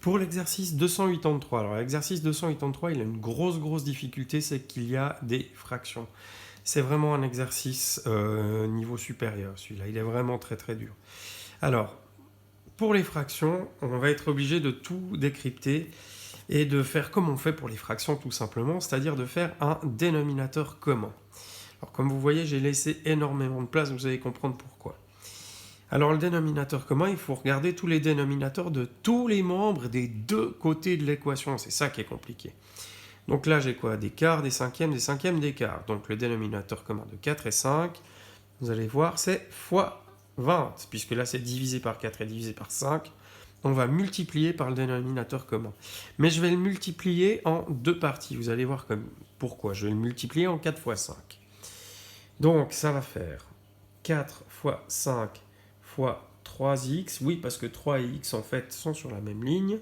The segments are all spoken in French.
Pour l'exercice 283, alors l'exercice 283, il a une grosse difficulté, c'est qu'il y a des fractions. C'est vraiment un exercice niveau supérieur, celui-là, il est vraiment très dur. Alors, pour les fractions, on va être obligé de tout décrypter et de faire comme on fait pour les fractions tout simplement, c'est-à-dire de faire un dénominateur commun. Alors comme vous voyez, j'ai laissé énormément de place, vous allez comprendre pourquoi. Alors le dénominateur commun, il faut regarder tous les dénominateurs de tous les membres des deux côtés de l'équation, c'est ça qui est compliqué. Donc là j'ai quoi? Des quarts, des cinquièmes, des quarts. Donc le dénominateur commun de 4 et 5, vous allez voir, c'est fois 20, puisque là c'est divisé par 4 et divisé par 5. On va multiplier par le dénominateur commun. Mais je vais le multiplier en deux parties, vous allez voir pourquoi. Je vais le multiplier en 4 fois 5. Donc ça va faire 4 fois 5 fois 3x, oui parce que 3 et x en fait sont sur la même ligne,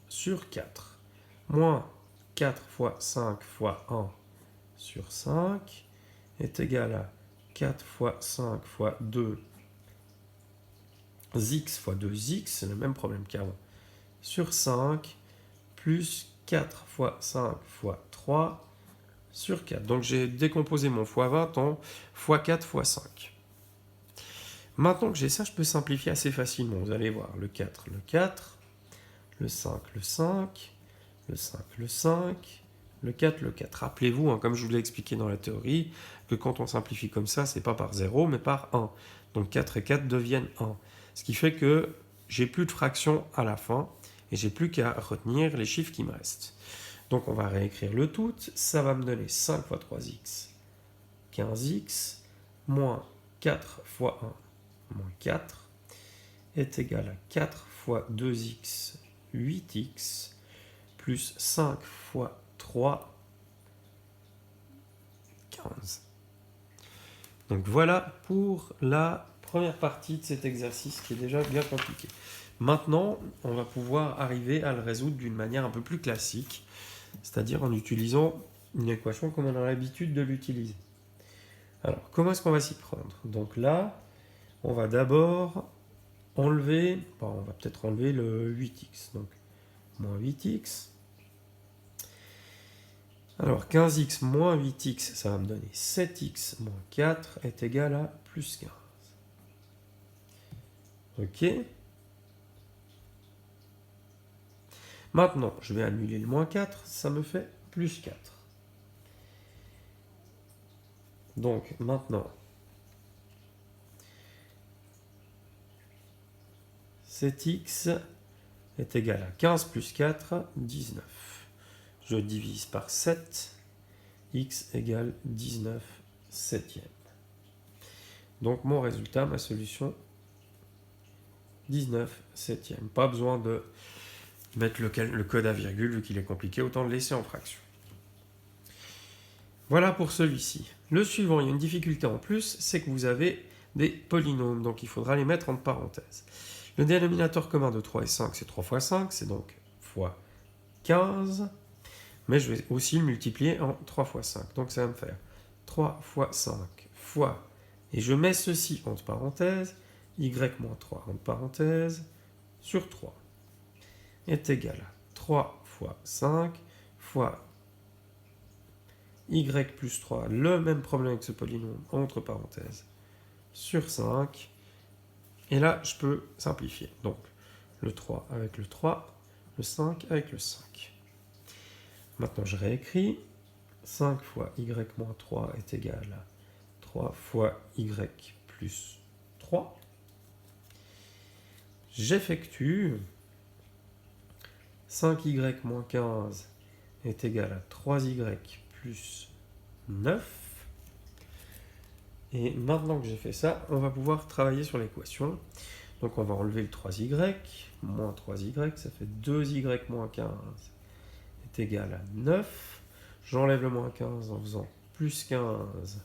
sur 4, moins 4 fois 5 fois 1 sur 5 est égal à 4 fois 5 fois 2 x fois 2x, c'est le même problème qu'avant, sur 5, plus 4 fois 5 fois 3 sur 4. Donc j'ai décomposé mon fois 20 en fois 4 fois 5. Maintenant que j'ai ça, je peux simplifier assez facilement. Vous allez voir, le 4, le 4, le 5, le 5, le 5, le 5, le 4, le 4. Rappelez-vous, comme je vous l'ai expliqué dans la théorie, que quand on simplifie comme ça, c'est pas par 0, mais par 1. Donc 4 et 4 deviennent 1. Ce qui fait que j'ai plus de fractions à la fin, et j'ai plus qu'à retenir les chiffres qui me restent. Donc on va réécrire le tout. Ça va me donner 5 fois 3x, 15x, moins 4 fois 1, moins 4, est égal à 4 fois 2x, 8x, plus 5 fois 3, 15. Donc voilà pour la première partie de cet exercice qui est déjà bien compliqué. Maintenant, on va pouvoir arriver à le résoudre d'une manière un peu plus classique, c'est-à-dire en utilisant une équation comme on a l'habitude de l'utiliser. Alors, comment est-ce qu'on va s'y prendre? Donc là, on va d'abord enlever, on va peut-être enlever le 8x, donc moins 8x. Alors 15x moins 8x, ça va me donner 7x moins 4 est égal à plus 15. Ok. Maintenant, je vais annuler le moins 4, ça me fait plus 4. Donc maintenant, 7x est égal à 15 plus 4, 19. Je divise par 7, x égale 19 septièmes. Donc mon résultat, ma solution, 19 septièmes. Pas besoin de mettre le code à virgule vu qu'il est compliqué, autant le laisser en fraction. Voilà pour celui-ci. Le suivant, il y a une difficulté en plus, c'est que vous avez des polynômes, donc il faudra les mettre entre parenthèses. Le dénominateur commun de 3 et 5, c'est 3 fois 5, c'est donc fois 15, mais je vais aussi le multiplier en 3 fois 5, donc ça va me faire 3 fois 5 fois, et je mets ceci entre parenthèses, y moins 3 entre parenthèses, sur 3, est égal à 3 fois 5 fois y plus 3, le même problème avec ce polynôme, entre parenthèses, sur 5. Et là, je peux simplifier. Donc, le 3 avec le 3, le 5 avec le 5. Maintenant, je réécris. 5 fois y moins 3 est égal à 3 fois y plus 3. J'effectue. 5y moins 15 est égal à 3y plus 9. Et maintenant que j'ai fait ça, on va pouvoir travailler sur l'équation. Donc on va enlever le 3y, moins 3y, ça fait 2y moins 15 est égal à 9. J'enlève le moins 15 en faisant plus 15.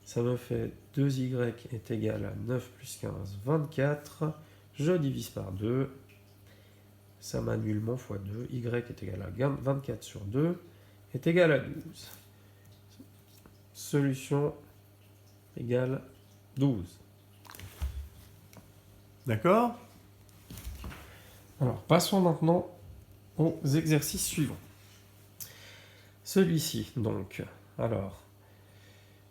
Ça me fait 2y est égal à 9 plus 15, 24. Je divise par 2. Ça m'annule mon fois 2. Y est égal à 24 sur 2 est égal à 12. Solution égale 12. D'accord? Alors, passons maintenant aux exercices suivants. Celui-ci, donc, alors,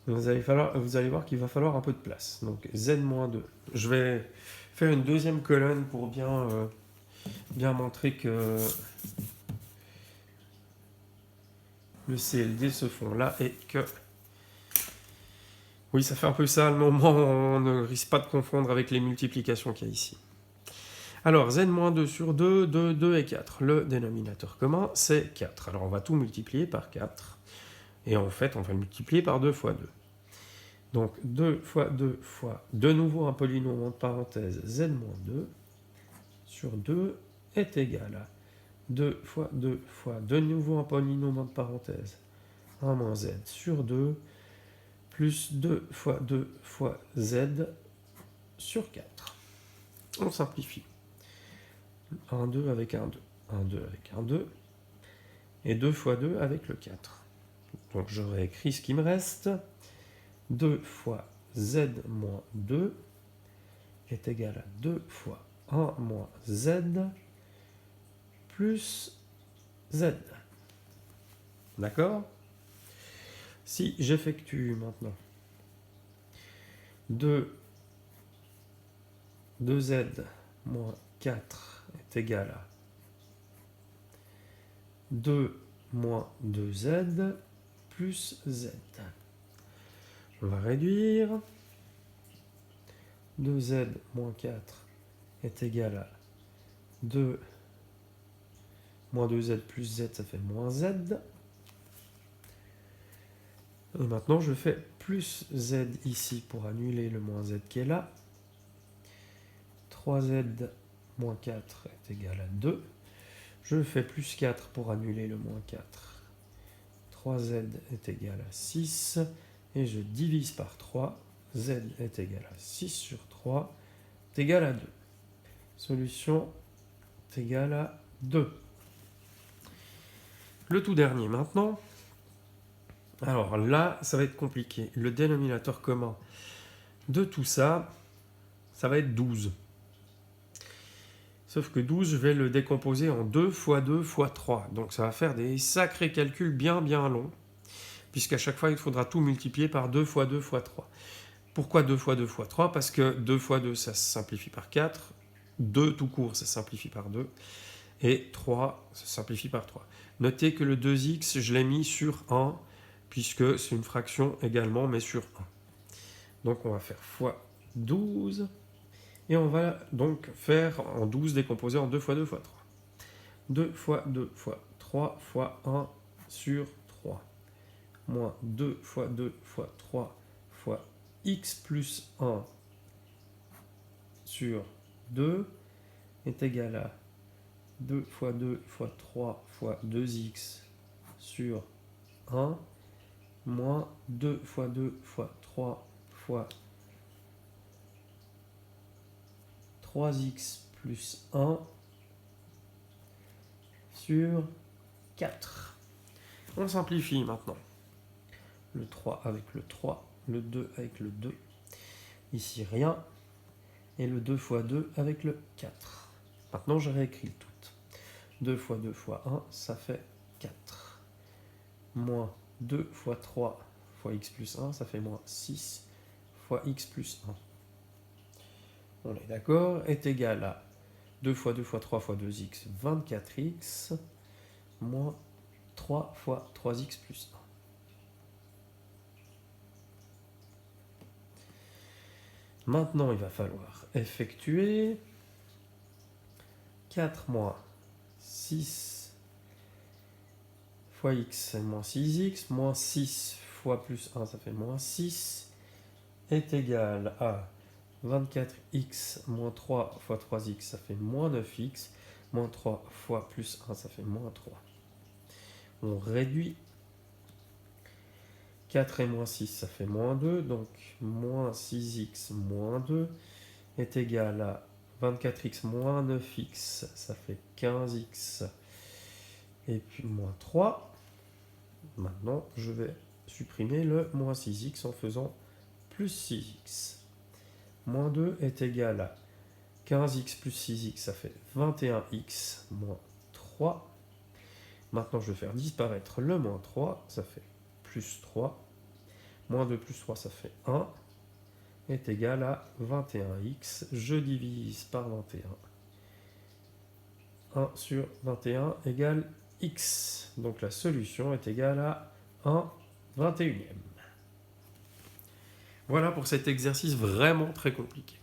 vous allez voir qu'il va falloir un peu de place. Donc, Z-2. Je vais faire une deuxième colonne pour bien montrer que le CLD se font là et que... Oui, ça fait un peu sale, mais au moins on ne risque pas de confondre avec les multiplications qu'il y a ici. Alors, Z-2 sur 2, 2, 2 et 4. Le dénominateur commun, c'est 4. Alors, on va tout multiplier par 4. Et en fait, on va le multiplier par 2 fois 2. Donc, 2 fois 2 fois, de nouveau un polynôme entre parenthèses, Z-2 sur 2 est égal à 2 fois 2 fois, de nouveau un polynôme entre parenthèses, 1 moins Z sur 2, plus 2 fois 2 fois Z sur 4. On simplifie. 1, 2 avec 1, 2. 1, 2 avec 1, 2. Et 2 fois 2 avec le 4. Donc je réécris ce qui me reste. 2 fois Z moins 2 est égal à 2 fois 1 moins Z plus Z. D'accord? Si j'effectue maintenant 2Z moins 4 est égal à 2 moins 2Z plus Z. On va réduire. 2Z moins 4 est égal à 2 moins 2Z plus Z, ça fait moins Z. Et maintenant, je fais plus Z ici pour annuler le moins Z qui est là. 3Z moins 4 est égal à 2. Je fais plus 4 pour annuler le moins 4. 3Z est égal à 6. Et je divise par 3. Z est égal à 6 sur 3 est égal à 2. Solution est égale à 2. Le tout dernier maintenant. Alors là, ça va être compliqué. Le dénominateur commun de tout ça, ça va être 12. Sauf que 12, je vais le décomposer en 2 fois 2 fois 3. Donc ça va faire des sacrés calculs bien longs, puisqu'à chaque fois, il faudra tout multiplier par 2 fois 2 fois 3. Pourquoi 2 fois 2 fois 3? Parce que 2 fois 2, ça se simplifie par 4. 2 tout court, ça se simplifie par 2. Et 3, ça se simplifie par 3. Notez que le 2x, je l'ai mis sur 1, puisque c'est une fraction également, mais sur 1. Donc on va faire fois 12. Et on va donc faire en 12 décomposé en 2 fois 2 fois 3. 2 fois 2 fois 3 fois 1 sur 3. Moins 2 fois 2 fois 3 fois x plus 1 sur 2 est égal à 2 fois 2 fois 3 fois 2x sur 1 moins 2 fois 2 fois 3 fois 3x plus 1 sur 4. On simplifie maintenant. Le 3 avec le 3, le 2 avec le 2. Ici rien. Et le 2 fois 2 avec le 4. Maintenant je réécris tout. 2 fois 2 fois 1, ça fait 4. Moins 2 fois 3 fois x plus 1, ça fait moins 6 fois x plus 1. On est d'accord, est égal à 2 fois 2 fois 3 fois 2x, 24x, moins 3 fois 3x plus 1. Maintenant, il va falloir effectuer 4 moins 6 fois x, c'est moins 6x, moins 6 fois plus 1, ça fait moins 6, est égal à 24x moins 3 fois 3x, ça fait moins 9x, moins 3 fois plus 1, ça fait moins 3. On réduit. 4 et moins 6, ça fait moins 2, donc moins 6x moins 2 est égal à 24x moins 9x, ça fait 15x, et puis moins 3. Maintenant, je vais supprimer le moins 6x en faisant plus 6x. Moins 2 est égal à 15x plus 6x, ça fait 21x moins 3. Maintenant, je vais faire disparaître le moins 3, ça fait plus 3. Moins 2 plus 3, ça fait 1, est égal à 21x. Je divise par 21. 1 sur 21 égale x. Donc la solution est égale à 1 21e. Voilà pour cet exercice vraiment très compliqué.